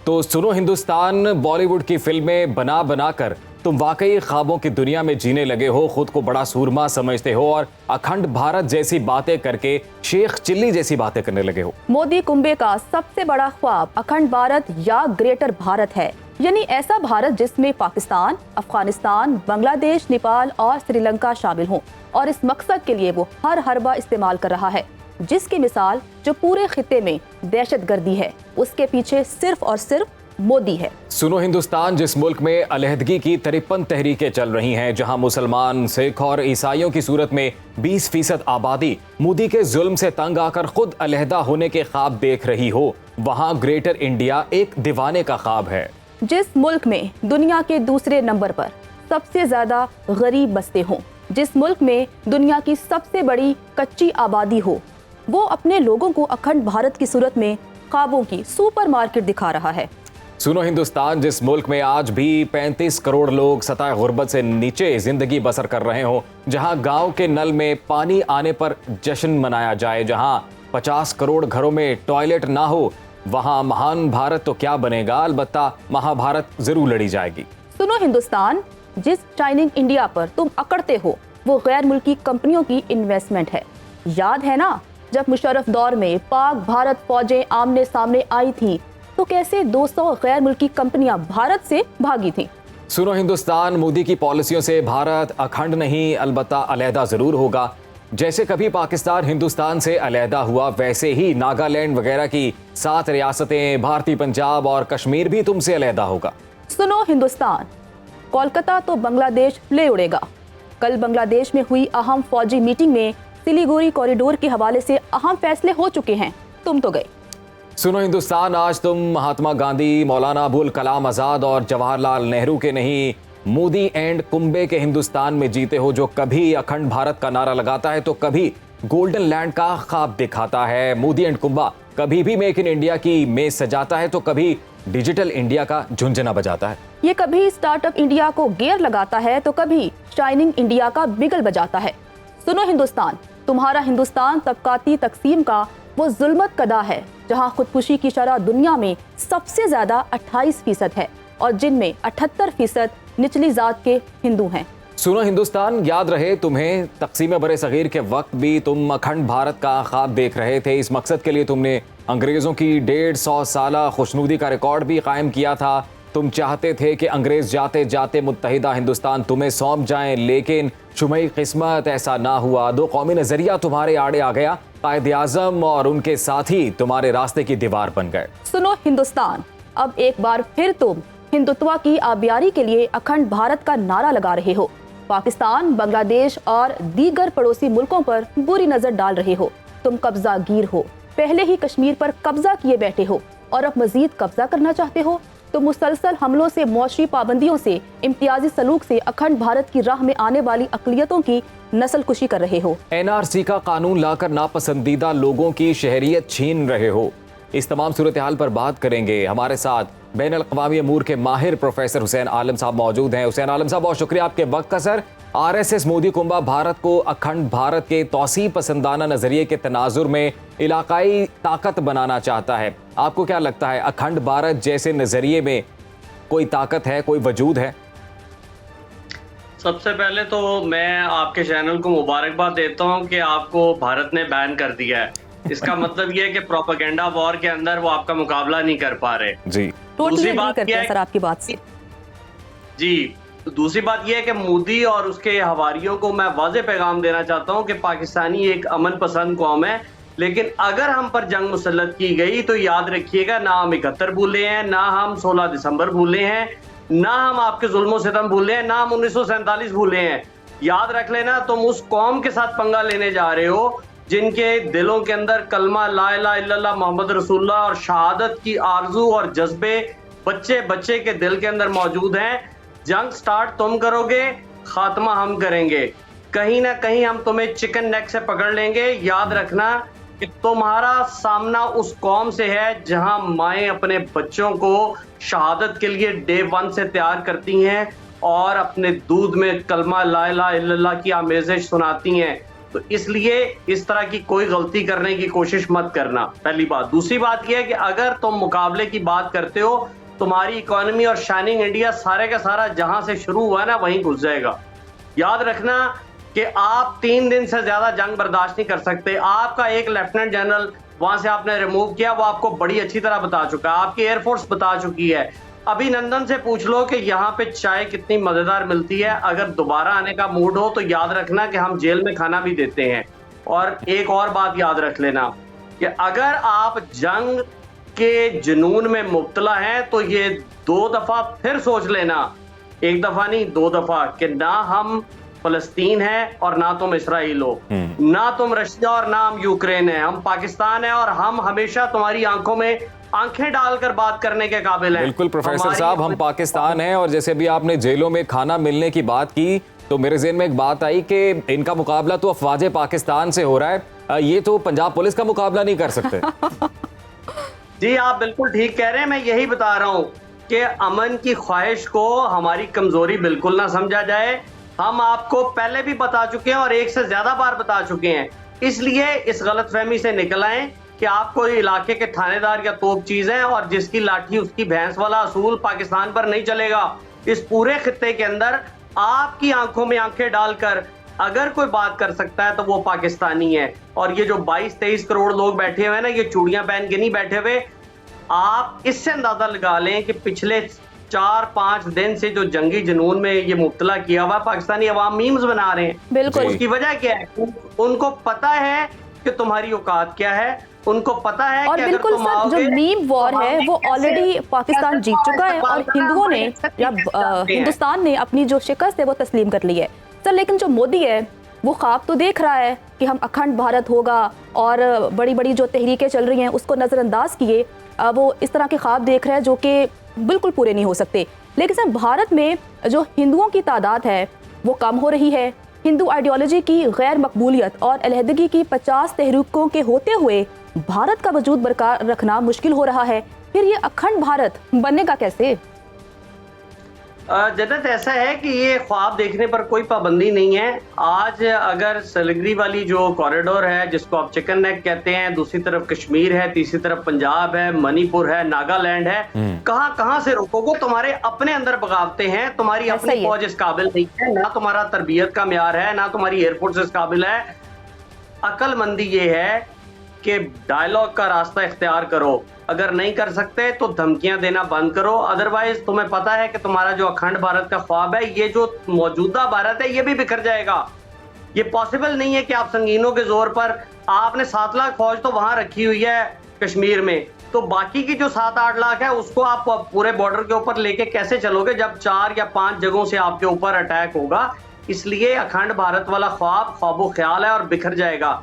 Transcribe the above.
तो सुनो हिंदुस्तान बॉलीवुड की फिल्में बना बना कर तुम वाकई ख्वाबों की दुनिया में जीने लगे हो, खुद को बड़ा सूरमा समझते हो और अखंड भारत जैसी बातें करके शेख चिल्ली जैसी बातें करने लगे हो। मोदी कुंबे का सबसे बड़ा ख्वाब अखंड भारत या ग्रेटर भारत है, यानी ऐसा भारत जिसमें पाकिस्तान, अफगानिस्तान, बांग्लादेश, नेपाल और श्रीलंका शामिल हों। और इस मकसद के लिए वो हर हरबा इस्तेमाल कर रहा है, जिसकी मिसाल जो पूरे खित्ते में दहशतगर्दी है, उसके पीछे सिर्फ और सिर्फ मोदी है। सुनो हिंदुस्तान, जिस मुल्क में अलहदगी की 53 तहरीकें चल रही हैं, जहां मुसलमान, सिख और ईसाइयों की सूरत में 20% आबादी मोदी के जुल्म से तंग आकर खुद अलहदा होने के ख्वाब देख रही हो, वहां ग्रेटर इंडिया एक दीवाने का ख्वाब है। जिस मुल्क में दुनिया के दूसरे नंबर पर सबसे ज्यादा गरीब बसते हों, जिस मुल्क में दुनिया की सबसे बड़ी कच्ची आबादी हो, वो अपने लोगों को अखंड भारत की सूरत में ख्वाबों की सुपरमार्केट दिखा रहा है। सुनो हिंदुस्तान, जिस मुल्क में आज भी 35 करोड़ लोग सतह गुर्बत से नीचे जिंदगी बसर कर रहे हो, जहां गांव के नल में पानी आने पर जश्न मनाया जाए, जहां 50 करोड़ घरों में टॉयलेट ना हो, वहां महान भारत तो क्या बनेगा, अलबत्ता महाभारत जरूर लड़ी जाएगी। सुनो हिंदुस्तान, जिस शाइनिंग इंडिया पर तुम अकड़ते हो वो गैर मुल्की कंपनियों की इन्वेस्टमेंट है। याद है ना, जब मुशर्रफ दौर में पाक भारत फौजें आमने सामने आई थी तो कैसे 200 गैर मुल्की कंपनियां भारत से भागी थीं। सुनो हिंदुस्तान, मोदी की पॉलिसियों से भारत अखंड नहीं अलबत्ता अलहदा जरूर होगा। जैसे कभी पाकिस्तान हिंदुस्तान से अलहदा हुआ, वैसे ही नागालैंड वगैरह की 7 रियासतें, भारतीय पंजाब और कश्मीर भी तुमसे अलहदा होगा। सुनो हिंदुस्तान, कोलकाता तो बांग्लादेश ले उड़ेगा। कल बांग्लादेश में हुई अहम फौजी मीटिंग में सिलीगुड़ी कॉरिडोर के हवाले से अहम फैसले हो चुके हैं, तुम तो गए। सुनो हिंदुस्तान, आज तुम महात्मा गांधी, मौलाना अबुल कलाम आजाद और जवाहरलाल नेहरू के नहीं, मोदी एंड कुंबे के हिंदुस्तान में जीते हो, जो कभी अखंड भारत का नारा लगाता है तो कभी गोल्डन लैंड का ख्वाब दिखाता है। मोदी एंड कुंबा कभी भी मेक इन इंडिया की मेज सजाता है तो कभी डिजिटल इंडिया का झुंझुना बजाता है। ये कभी स्टार्टअप इंडिया को गियर लगाता है तो कभी शाइनिंग इंडिया का बिगल बजाता है। सुनो हिंदुस्तान, तुम्हारा हिंदुस्तान तबकाती तकसीम का वो जुल्मत कदा है, जहां खुदकुशी की शरह दुनिया में सबसे ज्यादा 28% है और जिनमें 78% निचली जात के हिंदू हैं। सुनो हिंदुस्तान, याद रहे तुम्हें तकसीम बरे सगीर के वक्त भी तुम अखंड भारत का ख्वाब देख रहे थे। इस मकसद के लिए तुमने अंग्रेजों की 150 साला खुशनुदी का रिकॉर्ड भी कायम किया था। तुम चाहते थे कि अंग्रेज जाते जाते मुत्तहिदा हिंदुस्तान तुम्हें सौंप जाएं, लेकिन शुमाई किस्मत ऐसा ना हुआ। दो कौमी नजरिया तुम्हारे आड़े आ गया, कायदे आजम और उनके साथी तुम्हारे रास्ते की दीवार बन गए। सुनो हिंदुस्तान, अब एक बार फिर तुम हिंदुत्व की आबियारी के लिए अखंड भारत का नारा लगा रहे हो। पाकिस्तान, बांग्लादेश और दीगर पड़ोसी मुल्कों पर बुरी नजर डाल रहे हो। तुम कब्जा गिर हो, पहले ही कश्मीर पर कब्जा किए बैठे हो और अब मजीद कब्जा करना चाहते हो। तो मुसलसल हमलों से, मौशरी पाबंदियों से, इम्तियाजी सलूक से अखंड भारत की राह में आने वाली अकलियतों की नस्ल कुशी कर रहे हो। NRC का कानून लाकर नापसंदीदा लोगों की शहरियत छीन रहे हो। इस तमाम सूरत हाल पर बात करेंगे। हमारे साथ बैन अल-अक़वामी अमूर के माहिर प्रोफेसर हुसैन आलम साहब मौजूद हैं। हुसैन आलम साहब, बहुत शुक्रिया आपके वक्त का। सर, RSS मोदी कुंबा भारत को अखंड भारत के तौसीब पसंदाना नजरिए के तनाजुर में इलाकाई ताकत बनाना चाहता है। आपको क्या लगता है, अखंड भारत जैसे नजरिए में कोई ताकत है, कोई वजूद है? सबसे पहले तो मैं आपके चैनल को मुबारकबाद देता हूं कि आपको भारत ने बैन कर दिया है। इसका मतलब ये है कि प्रोपेगेंडा वॉर के अंदर वो आपका मुकाबला नहीं कर पा रहे। जी, टोटली एग्री करते हैं सर आपकी बात से। जी, दूसरी बात यह है कि मोदी और उसके हवारियों को मैं वाज़े पैगाम देना चाहता हूं कि पाकिस्तानी एक अमन पसंद कौम है, लेकिन अगर हम पर जंग मुसल्लत की गई तो याद रखिएगा, ना हम 71 भूले हैं, ना हम 16 दिसंबर भूले हैं, ना हम आपके जुल्मों सितम भूले हैं, ना हम 1947 भूले हैं। याद रख लेना, तुम उस कौम के साथ पंगा लेने जा रहे हो जिनके दिलों के अंदर कलमा ला इलाहा इल्लल्लाह मोहम्मद रसूलुल्लाह और शहादत की आरजू और जज्बे बच्चे बच्चे के दिल के अंदर मौजूद हैं। जंग स्टार्ट तुम करोगे, खात्मा हम करेंगे। कहीं ना कहीं हम तुम्हें चिकन नेक से पकड़ लेंगे। याद रखना कि तुम्हारा सामना उस कौम से है जहां माएं अपने बच्चों को शहादत के लिए डे 1 से तैयार करती हैं और अपने दूध में कलमा ला इलाहा इल्लल्लाह की आमेज़िश सुनाती हैं। तो इसलिए इस तरह की कोई गलती करने की कोशिश मत करना, पहली बात। दूसरी बात यह है कि अगर तुम मुकाबले की बात करते हो, तुम्हारी इकोनॉमी और शाइनिंग इंडिया सारे का सारा जहां से शुरू हुआ ना वहीं घुस जाएगा। याद रखना कि आप 3 दिन से ज्यादा जंग बर्दाश्त नहीं कर सकते। आपका एक लेफ्टिनेंट जनरल वहां से आपने रिमूव किया, वो आपको बड़ी अच्छी तरह बता चुका है, आपकी एयरफोर्स बता चुकी है। अभिनंदन से पूछ लो कि यहाँ पे चाय कितनी मजेदार मिलती है। अगर दोबारा आने का मूड हो तो याद रखना कि हम जेल में खाना भी देते हैं। और एक और बात याद रख लेना कि अगर आप जंग के जुनून में मुब्तला हैं तो ये 2 दफा फिर सोच लेना, 1 दफा नहीं 2 दफा, कि ना हम फलस्तीन है और ना तुम इसराइल हो, ना तुम रशिया और ना हम यूक्रेन है, हम पाकिस्तान है और हम हमेशा तुम्हारी आंखों में आंखें डालकर बात करने के काबिल हैं। बिल्कुल प्रोफेसर साहब, हम पाकिस्तान हैं। और जैसे भी आपने जेलों में खाना मिलने की बात की तो मेरे ज़हन में एक बात आई कि इनका मुकाबला तो अफवाज पाकिस्तान से हो रहा है, ये तो पंजाब पुलिस का मुकाबला नहीं कर सकते। जी आप बिल्कुल ठीक कह रहे हैं। मैं यही बता रहा हूं कि अमन की ख्वाहिश को हमारी कमजोरी बिल्कुल ना समझा जाए। हम आपको पहले भी बता चुके हैं और एक से ज्यादा बार बता चुके हैं, इसलिए इस गलतफहमी से निकल आए कि आपको इलाके के थानेदार या तोप चीज है और जिसकी लाठी उसकी भैंस वाला असूल पाकिस्तान पर नहीं चलेगा। इस पूरे खित्ते के अंदर आपकी आंखों में आंखें डालकर अगर कोई बात कर सकता है तो वो पाकिस्तानी है। और ये जो 22-23 करोड़ लोग बैठे हुए हैं ना, ये चूड़ियां पहन के नहीं बैठे हुए। आप इससे अंदाजा लगा लें कि पिछले 4-5 दिन से जो जंगी जुनून में ये मुब्तला किया हुआ पाकिस्तानी अवाम मीम्स बना रहे हैं। बिल्कुल। उसकी वजह क्या है? उनको पता है कि तुम्हारी औकात क्या है, उनको पता है और कि बिल्कुल अगर तुम सर, जो आओगे मीम वॉर तो है वो ऑलरेडी पाकिस्तान जीत चुका है और हिंदुओं ने या हिंदुस्तान ने अपनी जो शिकस्त है वो तस्लीम कर ली है सर। लेकिन जो मोदी है वो ख्वाब तो देख रहा है कि हम अखंड भारत होगा और बड़ी बड़ी जो तहरीकें चल रही हैं उसको नज़रअंदाज किए वो इस तरह के ख्वाब देख रहा है जो कि बिल्कुल पूरे नहीं हो सकते। लेकिन सर, भारत में जो हिंदुओं की तादाद है वो कम हो रही है। हिंदू आइडियोलॉजी की गैर मकबूलियत और अलहदगी की 50 तहरीकों के होते हुए भारत का वजूद बरकरार रखना मुश्किल हो रहा है। फिर ये अखंड भारत बनेगा कैसे? जन्नत, ऐसा है कि ये ख्वाब देखने पर कोई पाबंदी नहीं है। आज अगर सिलगुड़ी वाली जो कॉरिडोर है जिसको आप चिकन नेक कहते हैं, दूसरी तरफ कश्मीर है, तीसरी तरफ पंजाब है, मणिपुर है, नागालैंड है, कहां से रोकोगे? तुम्हारे अपने अंदर बगावते हैं, तुम्हारी अपनी फौज इस काबिल नहीं है, ना तुम्हारा तरबियत का म्यार है, ना तुम्हारी एयरफोर्स इस काबिल है। अक्लमंदी ये है कि डायलॉग का रास्ता इख्तियार करो। अगर नहीं कर सकते तो धमकियां देना बंद करो। अदरवाइज तुम्हें पता है कि तुम्हारा जो अखंड भारत का ख्वाब है, ये जो मौजूदा भारत है, ये भी बिखर जाएगा। ये पॉसिबल नहीं है कि आप संगीनों के जोर पर, आपने 7 लाख फौज तो वहां रखी हुई है कश्मीर में, तो बाकी की जो 7-8 लाख है उसको आप पूरे बॉर्डर के ऊपर लेके कैसे चलोगे जब 4 या 5 जगहों से आपके ऊपर अटैक होगा। इसलिए अखंड भारत वाला ख्वाब ख्वाबो ख्याल है और बिखर जाएगा।